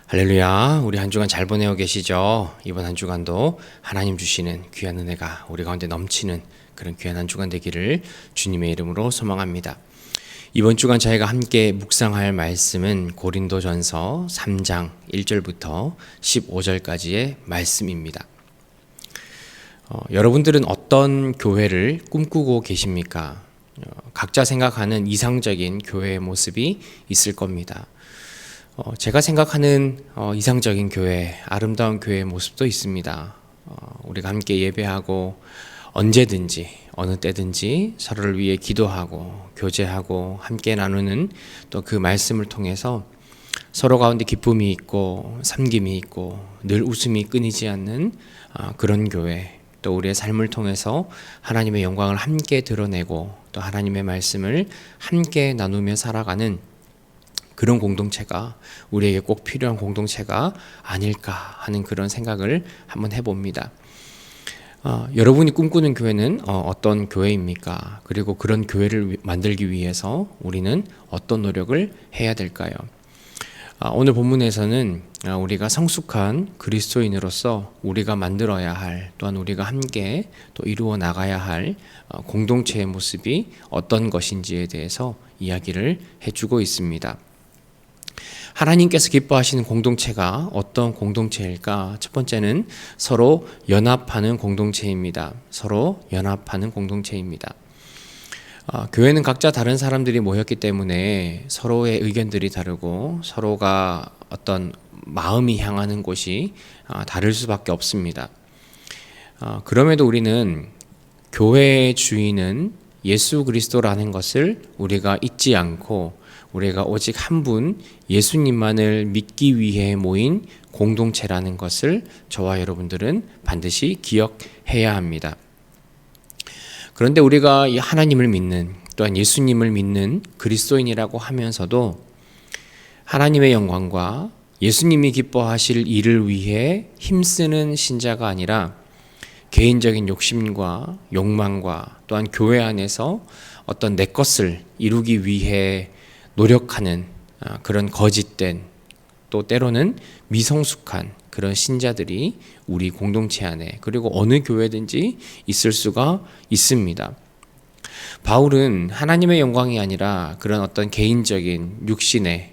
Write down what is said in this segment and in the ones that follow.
할렐루야. 우리 한 주간 잘 보내고 계시죠? 이번 한 주간도 하나님 주시는 귀한 은혜가 우리 가운데 넘치는 그런 귀한 한 주간 되기를 주님의 이름으로 소망합니다. 이번 주간 저희가 함께 묵상할 말씀은 고린도전서 3장 1절부터 15절까지의 말씀입니다. 여러분들은 어떤 교회를 꿈꾸고 계십니까? 각자 생각하는 이상적인 교회의 모습이 있을 겁니다. 제가 생각하는 이상적인 교회, 아름다운 교회의 모습도 있습니다. 우리가 함께 예배하고 언제든지 어느 때든지 서로를 위해 기도하고 교제하고 함께 나누는 또 그 말씀을 통해서 서로 가운데 기쁨이 있고 섬김이 있고 늘 웃음이 끊이지 않는 그런 교회, 또 우리의 삶을 통해서 하나님의 영광을 함께 드러내고 또 하나님의 말씀을 함께 나누며 살아가는 그런 공동체가 우리에게 꼭 필요한 공동체가 아닐까 하는 그런 생각을 한번 해봅니다. 여러분이 꿈꾸는 교회는 어떤 교회입니까? 그리고 그런 교회를 만들기 위해서 우리는 어떤 노력을 해야 될까요? 오늘 본문에서는 우리가 성숙한 그리스도인으로서 우리가 만들어야 할, 또한 우리가 함께 또 이루어 나가야 할 공동체의 모습이 어떤 것인지에 대해서 이야기를 해주고 있습니다. 하나님께서 기뻐하시는 공동체가 어떤 공동체일까? 첫 번째는 서로 연합하는 공동체입니다. 서로 연합하는 공동체입니다. 교회는 각자 다른 사람들이 모였기 때문에 서로의 의견들이 다르고 서로가 어떤 마음이 향하는 곳이 다를 수밖에 없습니다. 그럼에도 우리는 교회의 주인은 예수 그리스도라는 것을 우리가 잊지 않고 우리가 오직 한 분 예수님만을 믿기 위해 모인 공동체라는 것을 저와 여러분들은 반드시 기억해야 합니다. 그런데 우리가 이 하나님을 믿는, 또한 예수님을 믿는 그리스도인이라고 하면서도 하나님의 영광과 예수님이 기뻐하실 일을 위해 힘쓰는 신자가 아니라 개인적인 욕심과 욕망과 또한 교회 안에서 어떤 내 것을 이루기 위해 노력하는 그런 거짓된, 또 때로는 미성숙한 그런 신자들이 우리 공동체 안에, 그리고 어느 교회든지 있을 수가 있습니다. 바울은 하나님의 영광이 아니라 그런 어떤 개인적인 육신의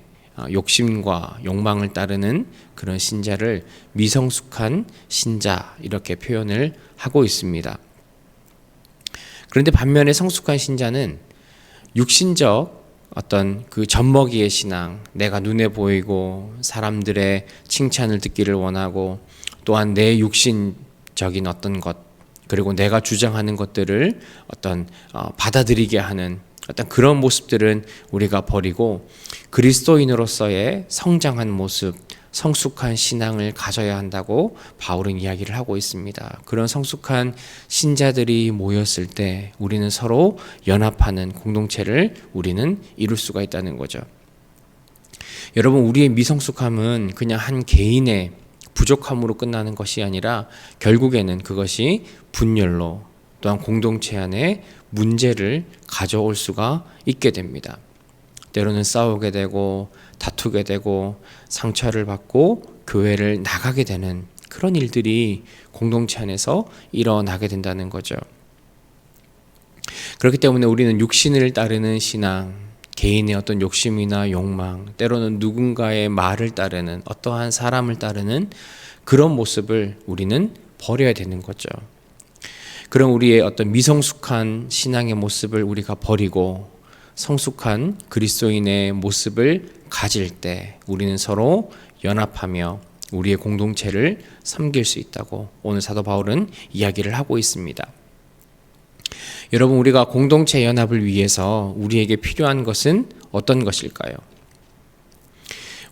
욕심과 욕망을 따르는 그런 신자를 미성숙한 신자, 이렇게 표현을 하고 있습니다. 그런데 반면에 성숙한 신자는 육신적 어떤 그 젖먹이의 신앙, 내가 눈에 보이고 사람들의 칭찬을 듣기를 원하고, 또한 내 육신적인 어떤 것, 그리고 내가 주장하는 것들을 어떤 받아들이게 하는 어떤 그런 모습들은 우리가 버리고 그리스도인으로서의 성장한 모습, 성숙한 신앙을 가져야 한다고 바울은 이야기를 하고 있습니다. 그런 성숙한 신자들이 모였을 때 우리는 서로 연합하는 공동체를 우리는 이룰 수가 있다는 거죠. 여러분, 우리의 미성숙함은 그냥 한 개인의 부족함으로 끝나는 것이 아니라 결국에는 그것이 분열로, 또한 공동체 안에 문제를 가져올 수가 있게 됩니다. 때로는 싸우게 되고 다투게 되고 상처를 받고 교회를 나가게 되는 그런 일들이 공동체 안에서 일어나게 된다는 거죠. 그렇기 때문에 우리는 육신을 따르는 신앙, 개인의 어떤 욕심이나 욕망, 때로는 누군가의 말을 따르는, 어떠한 사람을 따르는 그런 모습을 우리는 버려야 되는 거죠. 그런 우리의 어떤 미성숙한 신앙의 모습을 우리가 버리고 성숙한 그리스도인의 모습을 가질 때 우리는 서로 연합하며 우리의 공동체를 섬길 수 있다고 오늘 사도 바울은 이야기를 하고 있습니다. 여러분, 우리가 공동체 연합을 위해서 우리에게 필요한 것은 어떤 것일까요?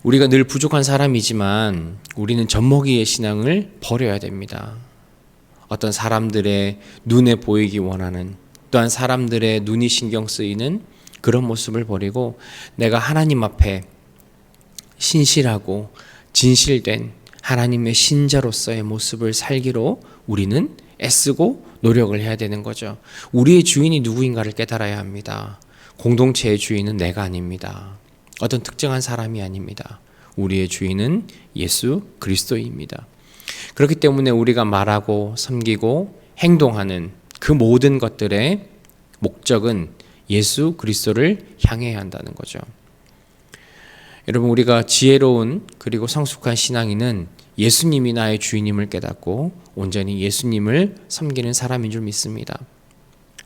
우리가 늘 부족한 사람이지만 우리는 젖먹이의 신앙을 버려야 됩니다. 어떤 사람들의 눈에 보이기 원하는, 또한 사람들의 눈이 신경 쓰이는 그런 모습을 버리고 내가 하나님 앞에 신실하고 진실된 하나님의 신자로서의 모습을 살기로 우리는 애쓰고 노력을 해야 되는 거죠. 우리의 주인이 누구인가를 깨달아야 합니다. 공동체의 주인은 내가 아닙니다. 어떤 특정한 사람이 아닙니다. 우리의 주인은 예수 그리스도입니다. 그렇기 때문에 우리가 말하고 섬기고 행동하는 그 모든 것들의 목적은 예수 그리스도를 향해야 한다는 거죠. 여러분, 우리가 지혜로운 그리고 성숙한 신앙인은 예수님이 나의 주인임을 깨닫고 온전히 예수님을 섬기는 사람인 줄 믿습니다.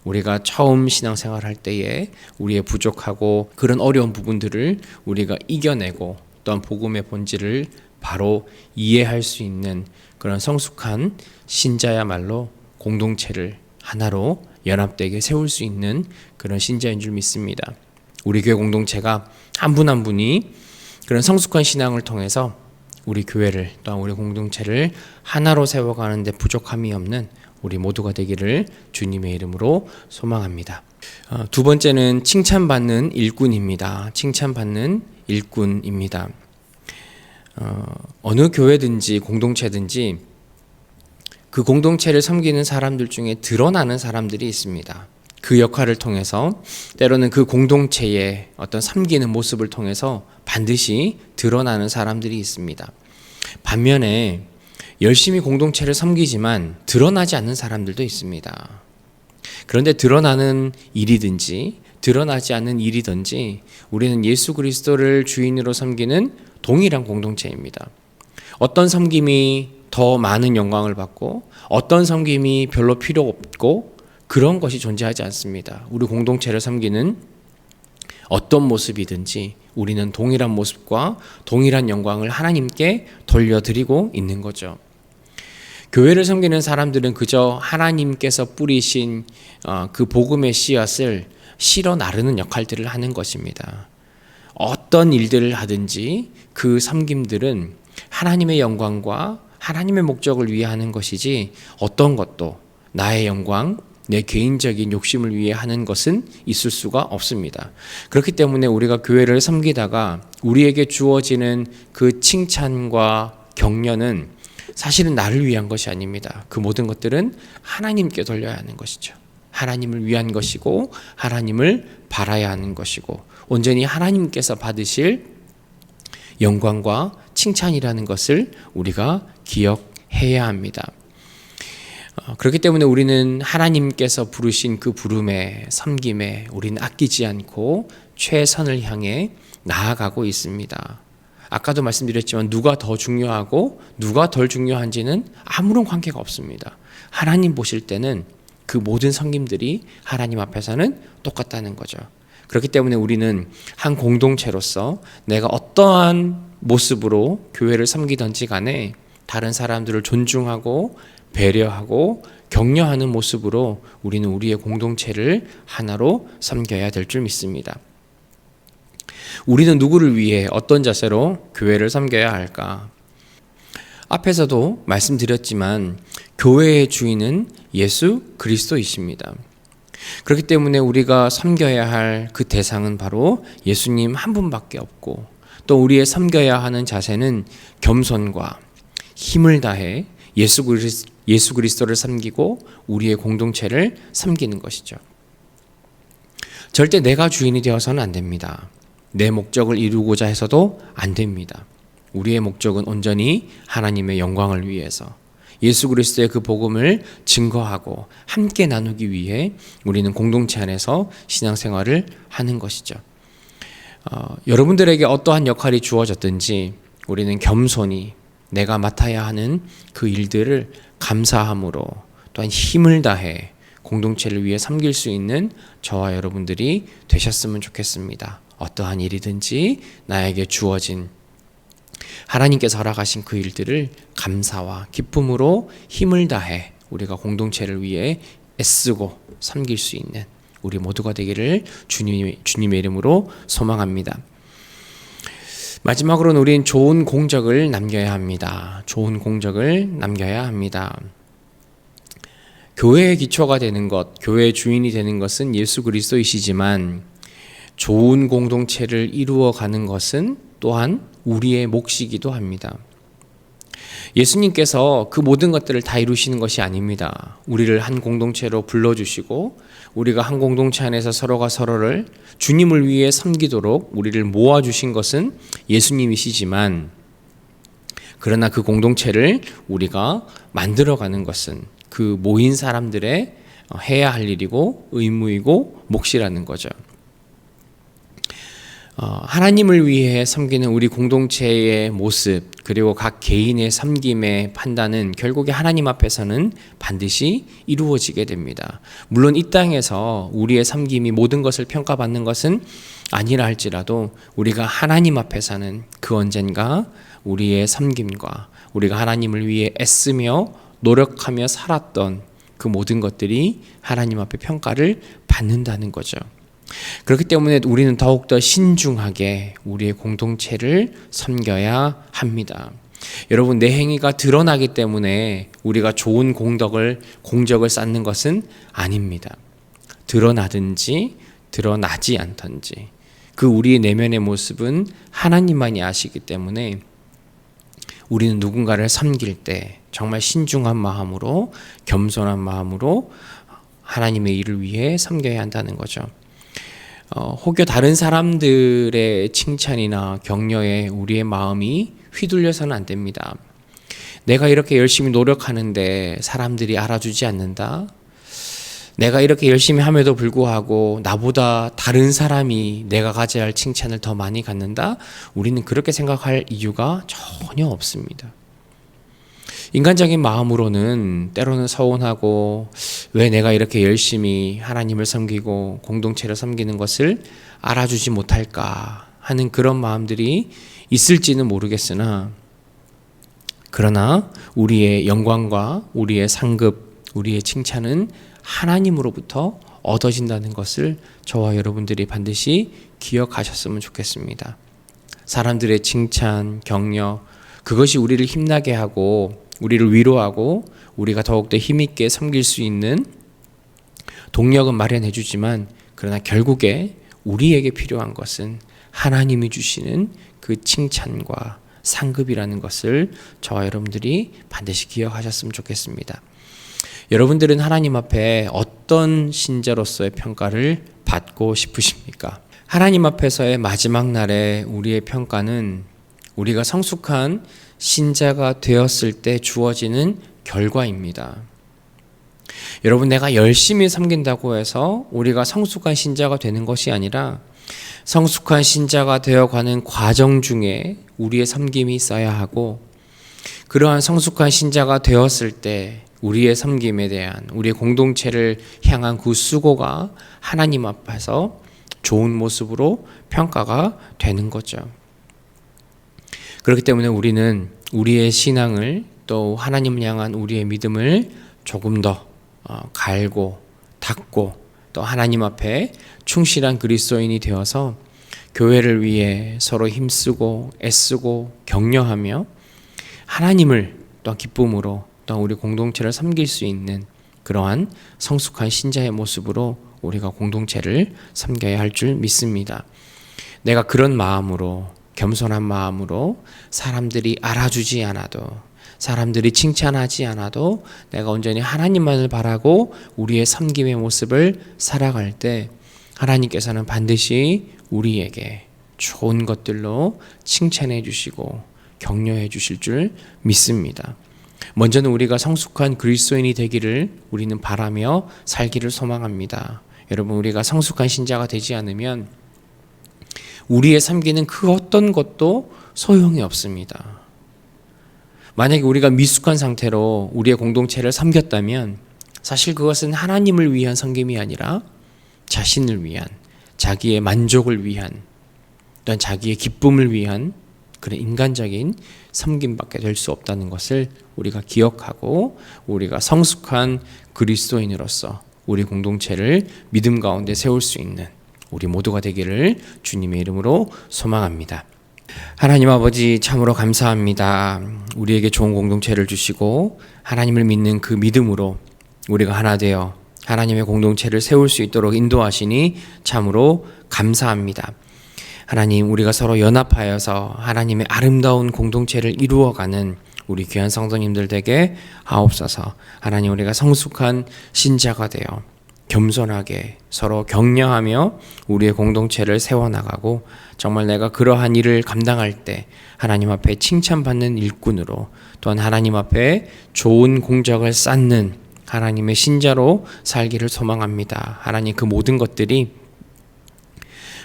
우리가 처음 신앙생활 할 때에 우리의 부족하고 그런 어려운 부분들을 우리가 이겨내고 또한 복음의 본질을 바로 이해할 수 있는 그런 성숙한 신자야말로 공동체를 하나로 연합되게 세울 수 있는 그런 신자인 줄 믿습니다. 우리 교회 공동체가 한 분 한 분이 그런 성숙한 신앙을 통해서 우리 교회를 또한 우리 공동체를 하나로 세워가는 데 부족함이 없는 우리 모두가 되기를 주님의 이름으로 소망합니다. 두 번째는 칭찬받는 일꾼입니다. 칭찬받는 일꾼입니다. 어느 교회든지 공동체든지 그 공동체를 섬기는 사람들 중에 드러나는 사람들이 있습니다. 그 역할을 통해서 때로는 그 공동체의 어떤 섬기는 모습을 통해서 반드시 드러나는 사람들이 있습니다. 반면에 열심히 공동체를 섬기지만 드러나지 않는 사람들도 있습니다. 그런데 드러나는 일이든지 드러나지 않는 일이든지 우리는 예수 그리스도를 주인으로 섬기는 동일한 공동체입니다. 어떤 섬김이 더 많은 영광을 받고 어떤 섬김이 별로 필요 없고 그런 것이 존재하지 않습니다. 우리 공동체를 섬기는 어떤 모습이든지 우리는 동일한 모습과 동일한 영광을 하나님께 돌려드리고 있는 거죠. 교회를 섬기는 사람들은 그저 하나님께서 뿌리신 그 복음의 씨앗을 실어 나르는 역할들을 하는 것입니다. 어떤 일들을 하든지 그 섬김들은 하나님의 영광과 하나님의 목적을 위해 하는 것이지 어떤 것도 나의 영광, 내 개인적인 욕심을 위해 하는 것은 있을 수가 없습니다. 그렇기 때문에 우리가 교회를 섬기다가 우리에게 주어지는 그 칭찬과 격려는 사실은 나를 위한 것이 아닙니다. 그 모든 것들은 하나님께 돌려야 하는 것이죠. 하나님을 위한 것이고 하나님을 바라야 하는 것이고 온전히 하나님께서 받으실 영광과 칭찬이라는 것을 우리가 기억해야 합니다. 그렇기 때문에 우리는 하나님께서 부르신 그 부름에 섬김에 우리는 아끼지 않고 최선을 향해 나아가고 있습니다. 아까도 말씀드렸지만 누가 더 중요하고 누가 덜 중요한지는 아무런 관계가 없습니다. 하나님 보실 때는 그 모든 섬김들이 하나님 앞에서는 똑같다는 거죠. 그렇기 때문에 우리는 한 공동체로서 내가 어떠한 모습으로 교회를 섬기든지 간에 다른 사람들을 존중하고 배려하고 격려하는 모습으로 우리는 우리의 공동체를 하나로 섬겨야 될 줄 믿습니다. 우리는 누구를 위해 어떤 자세로 교회를 섬겨야 할까? 앞에서도 말씀드렸지만 교회의 주인은 예수 그리스도이십니다. 그렇기 때문에 우리가 섬겨야 할 그 대상은 바로 예수님 한 분밖에 없고 또 우리의 섬겨야 하는 자세는 겸손과 힘을 다해 예수 그리스도를 섬기고 우리의 공동체를 섬기는 것이죠. 절대 내가 주인이 되어서는 안 됩니다. 내 목적을 이루고자 해서도 안 됩니다. 우리의 목적은 온전히 하나님의 영광을 위해서 예수 그리스도의 그 복음을 증거하고 함께 나누기 위해 우리는 공동체 안에서 신앙생활을 하는 것이죠. 여러분들에게 어떠한 역할이 주어졌든지 우리는 겸손히 내가 맡아야 하는 그 일들을 감사함으로 또한 힘을 다해 공동체를 위해 섬길 수 있는 저와 여러분들이 되셨으면 좋겠습니다. 어떠한 일이든지 나에게 주어진 하나님께서 허락하신 그 일들을 감사와 기쁨으로 힘을 다해 우리가 공동체를 위해 애쓰고 섬길 수 있는 우리 모두가 되기를 주님의 이름으로 소망합니다. 마지막으로는 우리는 좋은 공적을 남겨야 합니다. 좋은 공적을 남겨야 합니다. 교회의 기초가 되는 것, 교회의 주인이 되는 것은 예수 그리스도이시지만 좋은 공동체를 이루어가는 것은 또한 우리의 몫이기도 합니다. 예수님께서 그 모든 것들을 다 이루시는 것이 아닙니다. 우리를 한 공동체로 불러주시고 우리가 한 공동체 안에서 서로가 서로를 주님을 위해 섬기도록 우리를 모아주신 것은 예수님이시지만, 그러나 그 공동체를 우리가 만들어가는 것은 그 모인 사람들의 해야 할 일이고 의무이고 몫이라는 거죠. 하나님을 위해 섬기는 우리 공동체의 모습, 그리고 각 개인의 섬김의 판단은 결국에 하나님 앞에서는 반드시 이루어지게 됩니다. 물론 이 땅에서 우리의 섬김이 모든 것을 평가받는 것은 아니라 할지라도 우리가 하나님 앞에서는 그 언젠가 우리의 섬김과 우리가 하나님을 위해 애쓰며 노력하며 살았던 그 모든 것들이 하나님 앞에 평가를 받는다는 거죠. 그렇기 때문에 우리는 더욱더 신중하게 우리의 공동체를 섬겨야 합니다. 여러분, 내 행위가 드러나기 때문에 우리가 좋은 공적을 쌓는 것은 아닙니다. 드러나든지 드러나지 않든지 그 우리의 내면의 모습은 하나님만이 아시기 때문에 우리는 누군가를 섬길 때 정말 신중한 마음으로, 겸손한 마음으로 하나님의 일을 위해 섬겨야 한다는 거죠. 혹여 다른 사람들의 칭찬이나 격려에 우리의 마음이 휘둘려서는 안 됩니다. 내가 이렇게 열심히 노력하는데 사람들이 알아주지 않는다? 내가 이렇게 열심히 함에도 불구하고 나보다 다른 사람이 내가 가져야 할 칭찬을 더 많이 갖는다? 우리는 그렇게 생각할 이유가 전혀 없습니다. 인간적인 마음으로는 때로는 서운하고, 왜 내가 이렇게 열심히 하나님을 섬기고 공동체를 섬기는 것을 알아주지 못할까 하는 그런 마음들이 있을지는 모르겠으나, 그러나 우리의 영광과 우리의 상급, 우리의 칭찬은 하나님으로부터 얻어진다는 것을 저와 여러분들이 반드시 기억하셨으면 좋겠습니다. 사람들의 칭찬, 격려, 그것이 우리를 힘나게 하고 우리를 위로하고 우리가 더욱더 힘있게 섬길 수 있는 동력은 마련해 주지만, 그러나 결국에 우리에게 필요한 것은 하나님이 주시는 그 칭찬과 상급이라는 것을 저와 여러분들이 반드시 기억하셨으면 좋겠습니다. 여러분들은 하나님 앞에 어떤 신자로서의 평가를 받고 싶으십니까? 하나님 앞에서의 마지막 날에 우리의 평가는 우리가 성숙한 신자가 되었을 때 주어지는 결과입니다. 여러분, 내가 열심히 섬긴다고 해서 우리가 성숙한 신자가 되는 것이 아니라, 성숙한 신자가 되어가는 과정 중에 우리의 섬김이 있어야 하고, 그러한 성숙한 신자가 되었을 때 우리의 섬김에 대한, 우리의 공동체를 향한 그 수고가 하나님 앞에서 좋은 모습으로 평가가 되는 거죠. 그렇기 때문에 우리는 우리의 신앙을, 또 하나님을 향한 우리의 믿음을 조금 더 갈고 닦고, 또 하나님 앞에 충실한 그리스도인이 되어서 교회를 위해 서로 힘쓰고 애쓰고 격려하며 하나님을 또 기쁨으로 또 우리 공동체를 섬길 수 있는 그러한 성숙한 신자의 모습으로 우리가 공동체를 섬겨야 할 줄 믿습니다. 내가 그런 마음으로, 겸손한 마음으로 사람들이 알아주지 않아도, 사람들이 칭찬하지 않아도 내가 온전히 하나님만을 바라고 우리의 섬김의 모습을 살아갈 때 하나님께서는 반드시 우리에게 좋은 것들로 칭찬해 주시고 격려해 주실 줄 믿습니다. 먼저는 우리가 성숙한 그리스도인이 되기를 우리는 바라며 살기를 소망합니다. 여러분, 우리가 성숙한 신자가 되지 않으면 우리의 섬기는 그 어떤 것도 소용이 없습니다. 만약에 우리가 미숙한 상태로 우리의 공동체를 섬겼다면 사실 그것은 하나님을 위한 섬김이 아니라 자신을 위한, 자기의 만족을 위한, 또한 자기의 기쁨을 위한 그런 인간적인 섬김밖에 될 수 없다는 것을 우리가 기억하고, 우리가 성숙한 그리스도인으로서 우리 공동체를 믿음 가운데 세울 수 있는 우리 모두가 되기를 주님의 이름으로 소망합니다. 하나님 아버지, 참으로 감사합니다. 우리에게 좋은 공동체를 주시고 하나님을 믿는 그 믿음으로 우리가 하나 되어 하나님의 공동체를 세울 수 있도록 인도하시니 참으로 감사합니다. 하나님, 우리가 서로 연합하여서 하나님의 아름다운 공동체를 이루어가는 우리 귀한 성도님들 되게 하옵소서. 하나님, 우리가 성숙한 신자가 되어 겸손하게 서로 격려하며 우리의 공동체를 세워나가고, 정말 내가 그러한 일을 감당할 때 하나님 앞에 칭찬받는 일꾼으로, 또한 하나님 앞에 좋은 공적을 쌓는 하나님의 신자로 살기를 소망합니다. 하나님, 그 모든 것들이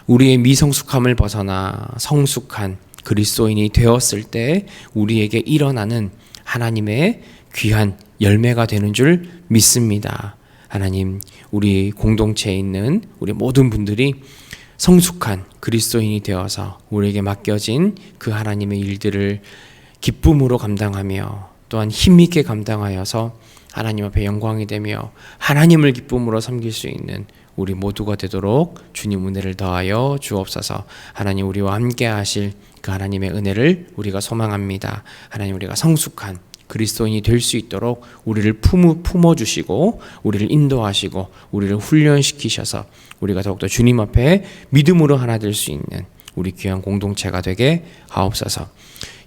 우리의 미성숙함을 벗어나 성숙한 그리스도인이 되었을 때 우리에게 일어나는 하나님의 귀한 열매가 되는 줄 믿습니다. 하나님, 우리 공동체에 있는 우리 모든 분들이 성숙한 그리스도인이 되어서 우리에게 맡겨진 그 하나님의 일들을 기쁨으로 감당하며 또한 힘있게 감당하여서 하나님 앞에 영광이 되며 하나님을 기쁨으로 섬길 수 있는 우리 모두가 되도록 주님 은혜를 더하여 주옵소서. 하나님, 우리와 함께 하실 그 하나님의 은혜를 우리가 소망합니다. 하나님, 우리가 성숙한 그리스도인이 될 수 있도록 우리를 품어주시고 우리를 인도하시고 우리를 훈련시키셔서 우리가 더욱더 주님 앞에 믿음으로 하나 될 수 있는 우리 귀한 공동체가 되게 하옵소서.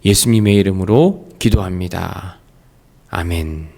예수님의 이름으로 기도합니다. 아멘.